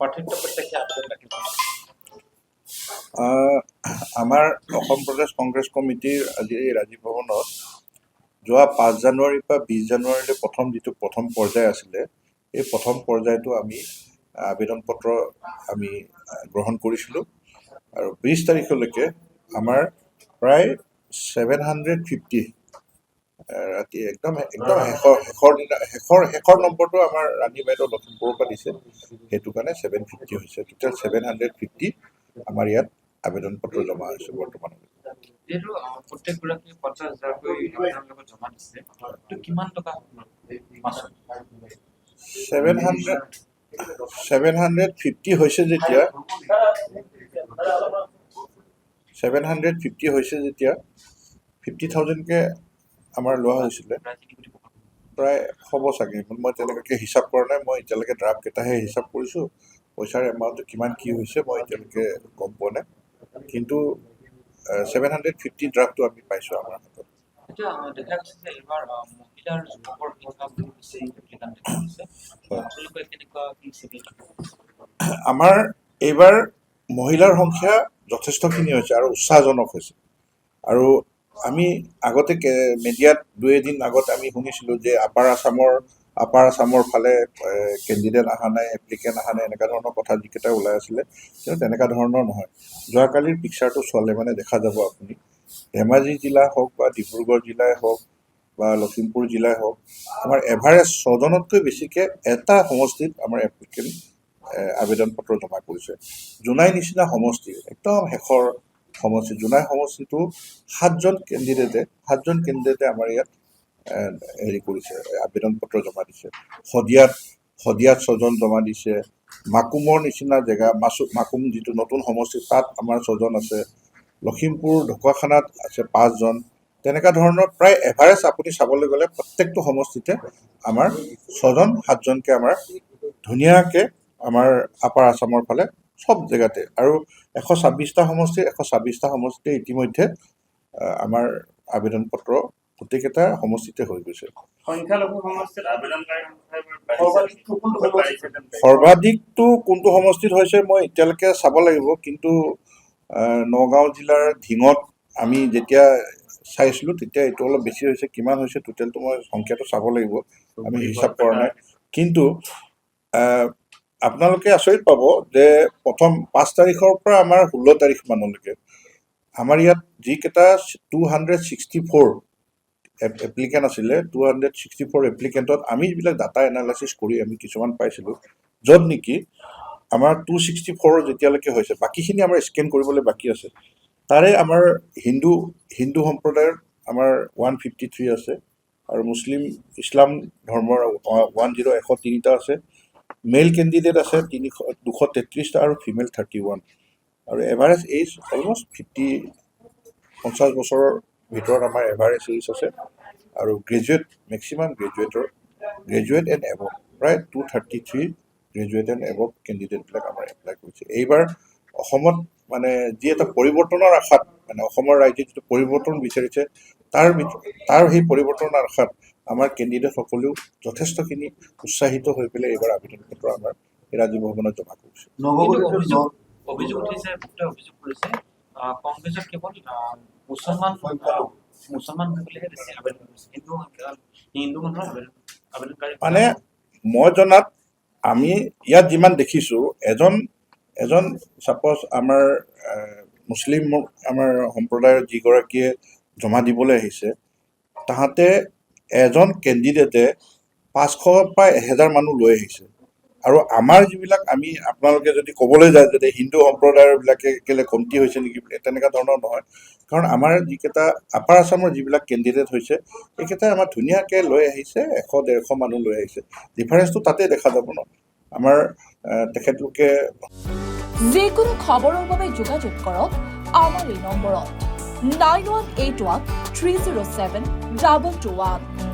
পাৰ্থক্য প্ৰত্যক্ষে আবেদন দাখিল কৰিছে। আমাৰ অসম প্ৰদেশ কংগ্ৰেছ কমিটিৰ আজি এই ৰাজীৱ ভৱনত যোৱা 5 জানুৱাৰীৰ পৰা 20 জানুৱাৰীলৈ যিটো প্ৰথম পৰ্যায় আছিলে, এই প্ৰথম পৰ্যায়টো আমি আবেদন পত্ৰ আমি গ্ৰহণ কৰিছিলোঁ আৰু 20 তাৰিখলৈকে আমাৰ প্ৰায় 750 ৰাতি একদম শেষৰ নম্বৰটো আমাৰ ৰাণী বাইদেউ লখিমপুৰৰ পৰা দিছে, সেইটো কাৰণে 750 হৈছে। টোটেল 750 আমাৰ ইয়াত আবেদন পত্ৰ জমা হৈছে বৰ্তমানলৈকে। যিহেতু প্ৰত্যেকগৰাকী 50,000কৈ আবেদনৰ লগত জমা দিছে, তো কিমান টকা 750 হৈছে যেতিয়া 50,000কে আমাৰ লোৱা হৈছিলে, প্ৰায় হ'ব চাগে। মই তেনেকুৱাকৈ হিচাপ কৰা নাই, মই এতিয়ালৈকে ড্ৰাফ্টকেইটাহে হিচাপ কৰিছোঁ। পইচাৰ এমাউণ্টটো কিমান কি হৈছে মই এতিয়ালৈকে গম পোৱা নাই, কিন্তু 750 ড্ৰাফ্টটো আমি পাইছোঁ আমাৰ হাতত। এতিয়া দেখা গৈছে যে এইবাৰ মহিলা আৰু যুৱকৰ সংখ্যা বহুত বেছি এপ্লিকেণ্ট দেখা গৈছে। আপোনালোকে কেনেকুৱা কি চিভিল? আমাৰ এইবাৰ মহিলাৰ সংখ্যা যথেষ্টখিনি হৈছে আৰু উৎসাহজনক হৈছে। আৰু আমি আগতে মিডিয়াত 2-এদিন আগত আমি শুনিছিলোঁ যে আপাৰ আছামৰ ফালে কেণ্ডিডেট অহা নাই, এপ্লিকেণ্ট অহা নাই, এনেকুৱা ধৰণৰ কথা যিকেইটা ওলাই আছিলে, কিন্তু তেনেকুৱা ধৰণৰ নহয়। যোৱাকালিৰ পিকচাৰটো চোৱালে মানে দেখা যাব আপুনি, ধেমাজি জিলা হওক বা ডিব্ৰুগড় জিলাই হওক বা লখিমপুৰ জিলাই হওক, আমাৰ এভাৰেজ 6জনতকৈ বেছিকৈ এটা সমষ্টিত আমাৰ এপ্লিকেণ্ট আবেদন পত্ৰ জমা কৰিছে। জোনাই নিচিনা সমষ্টি, একদম শেষৰ সমষ্টি, জোনাই সমষ্টিটো 7জন কেণ্ডিডেটে আমাৰ ইয়াত কৰিছে, আবেদন পত্ৰ জমা দিছে। শদিয়াত 6জন জমা দিছে। মাকুমৰ নিচিনা জেগা, মাকুম যিটো নতুন সমষ্টি, তাত আমাৰ 6জন আছে। লখিমপুৰ ঢকুৱাখানাত আছে 5জন। তেনেকুৱা ধৰণৰ প্ৰায় এভাৰেজ আপুনি চাবলৈ গ'লে প্ৰত্যেকটো সমষ্টিতে আমাৰ 6জন-7জনকৈ আমাৰ ধুনীয়াকৈ আমাৰ আপাৰ আছামৰ ফালে চব জেগাতে, আৰু 126টা সমষ্টিতে ইতিমধ্যে আমাৰ আবেদন পত্ৰ গোটেইকেইটা সমষ্টিতে হৈ গৈছে। সৰ্বাধিকটো কোনটো সমষ্টিত হৈছে মই এতিয়ালৈকে চাব লাগিব, কিন্তু নগাঁও জিলাৰ ধিঙত আমি যেতিয়া চাইছিলোঁ তেতিয়া এইটো অলপ বেছি হৈছে। কিমান হৈছে টোটেলটো মই সংখ্যাটো চাব লাগিব, আমি হিচাপ কৰা নাই। কিন্তু আপোনালোকে আচৰিত পাব যে প্ৰথম 5 তাৰিখৰ পৰা আমাৰ 16 তাৰিখ মানলৈকে আমাৰ ইয়াত যিকেইটা 264 এপ্লিকেণ্ট আছিলে, 264 এপ্লিকেণ্টত আমি যিবিলাক ডাটা এনালাইচিছ কৰি আমি কিছুমান পাইছিলোঁ, য'ত নেকি আমাৰ 264 যেতিয়ালৈকে হৈছে, বাকীখিনি আমাৰ স্কেন কৰিবলৈ বাকী আছে। তাৰে আমাৰ হিন্দু সম্প্ৰদায়ৰ আমাৰ 153 আছে, আৰু ইছলাম ধৰ্মৰ 103টা আছে। মেল কেণ্ডিডেট আছে 233টা আৰু ফিমেল 31, আৰু এভাৰেজ এইজ অলমষ্ট 50 বছৰৰ ভিতৰত আমাৰ এভাৰেজ এইজ আছে। আৰু মেক্সিমাম গ্ৰেজুৱেট এণ্ড এবভ, প্ৰায় 233 গ্ৰেজুৱেট এণ্ড এবভ কেণ্ডিডেটবিলাক আমাৰ এপ্লাই কৰিছে। এইবাৰ অসমত মানে যি এটা পৰিৱৰ্তনৰ আশাত, মানে অসমৰ ৰাইজে যিটো পৰিৱৰ্তন বিচাৰিছে, তাৰ সেই পৰিৱৰ্তনৰ আশাত আমাৰ কেণ্ডিডেটসকলেও যথেষ্টখিনি উৎসাহিত হৈ পেলাই এইবাৰ আবেদন পত্ৰ আমাৰ ৰাজীৱ ভৱনত জমা কৰিছে। অভিযোগ উঠিছে, অভিযোগ কৰিছে কংগ্ৰেছত কেৱল মুছলমান সকলেহে বেছি আবেদন কৰিছে, কিন্তু হিন্দু মানুহৰ আবেদনকাৰী মানে মই জনাত আমি ইয়াত যিমান দেখিছোঁ, এজন ছাপ'জ আমাৰ মুছলিম আমাৰ সম্প্ৰদায়ৰ যিগৰাকীয়ে জমা দিবলৈ আহিছে, তাহাঁতে এজন কেণ্ডিডেটে 500 পৰা 1000 মানুহ লৈ আহিছে। আৰু আমাৰ যিবিলাক আপোনালোকে যদি ক'বলৈ যায় যে হিন্দু সম্প্ৰদায়ৰবিলাকে কেলৈ কমটি হৈছে নেকি, তেনেকুৱা ধৰণৰ নহয়। কাৰণ আমাৰ যিকেইটা আপাৰ আছামৰ যিবিলাক কেণ্ডিডেট হৈছে, এইকেইটাই আমাৰ ধুনীয়াকৈ লৈ আহিছে, 100-150 মানুহ লৈ আহিছে। ডিফাৰেঞ্চটো তাতে দেখা যাব ন। আমাৰ তেখেতলোকে যিকোনো খবৰৰ বাবে যোগাযোগ কৰক আমাৰ এই নম্বৰত 9181 307 2221।